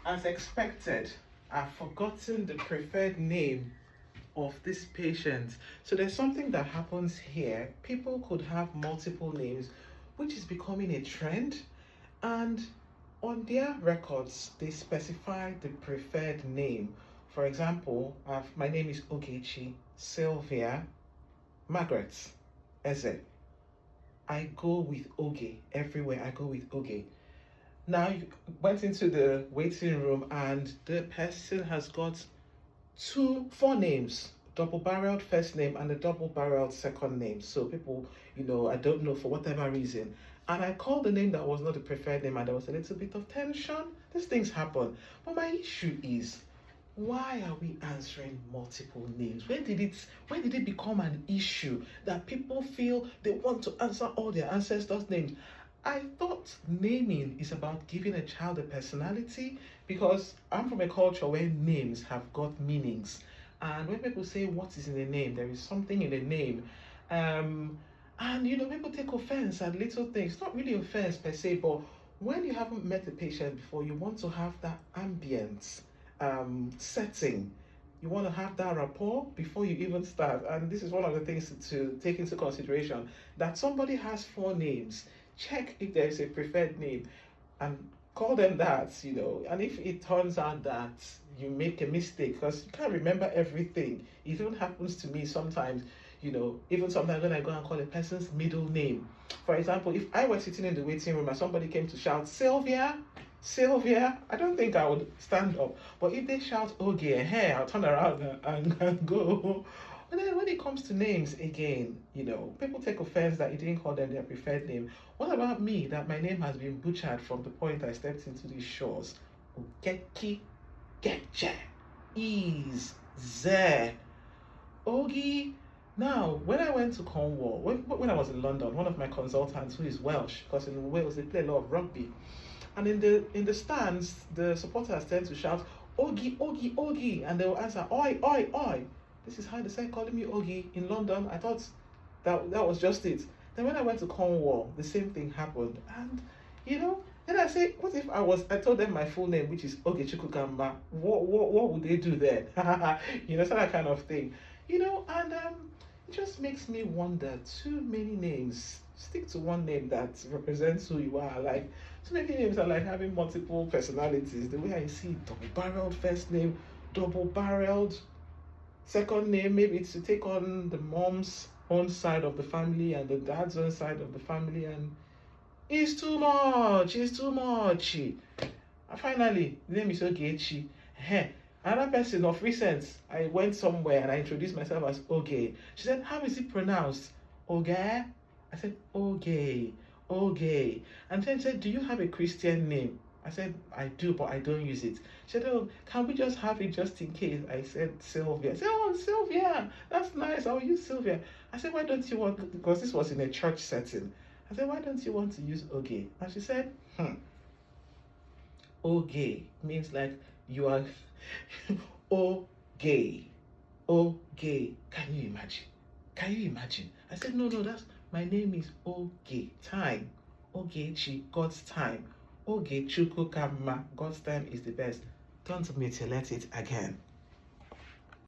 As expected, I've forgotten the preferred name of this patient. So there's something that happens here. People could have multiple names, which is becoming a trend. And on their records, they specify the preferred name. For example, my name is Ogechi, Sylvia, Margaret, Eze. I go with Oge. Everywhere I go with Oge. Now you went into the waiting room and the person has got four names, double-barreled first name and a double-barreled second name. So people, I don't know for whatever reason. And I called the name that was not the preferred name and there was a little bit of tension. These things happen. But my issue is, why are we answering multiple names? When did it become an issue that people feel they want to answer all their ancestors' names? I thought naming is about giving a child a personality, because I'm from a culture where names have got meanings. And when people say what is in a name, there is something in a name. And people take offense at little things. It's not really offense per se, but when you haven't met the patient before, you want to have that ambience, setting. You want to have that rapport before you even start. And this is one of the things to take into consideration, that somebody has four names. Check if there is a preferred name and call them that, and if it turns out that you make a mistake, because you can't remember everything. It even happens to me sometimes, even sometimes when I go and call a person's middle name. For example, if I were sitting in the waiting room and somebody came to shout, Sylvia, I don't think I would stand up. But if they shout, Oge, hey, I'll turn around and go. But then when it comes to names again, people take offense that you didn't call them their preferred name. What about me, that my name has been butchered from the point I stepped into these shores? Ogeki, Getche, Ease, Ze, Ogi. Now, when I went to Cornwall, when I was in London, one of my consultants, who is Welsh, because in Wales they play a lot of rugby, and in the stands, the supporters tend to shout, Ogi, Ogi, Ogi, and they will answer, Oi, Oi, Oi. This is how they started calling me Ogi in London. I thought that was just it. Then when I went to Cornwall, the same thing happened. And, then I say, what if I told them my full name, which is Ogechukwukamma? What would they do then? So that kind of thing. And it just makes me wonder, too many names. Stick to one name that represents who you are. Like, too many names are like having multiple personalities. The way I see double-barreled first name, double-barreled second name, maybe it's to take on the mom's own side of the family and the dad's own side of the family, and it's too much. And finally, the name is Ogechi. Another person of recent, I went somewhere and I introduced myself as Oge. She said, how is it pronounced? Oge? I said, Oge. And then she said, do you have a Christian name? I said, I do, but I don't use it. She said, oh, can we just have it just in case? I said, Sylvia. I said, oh, Sylvia, that's nice. I'll use Sylvia. I said, why don't you want, because this was in a church setting. I said, why don't you want to use Oge? And she said, Oge means like you are Oge. Can you imagine? I said, no, my name is Oge. Time. Ogechi, God's time. Ogechukwukamma, God's time is the best. Don't mutilate it again.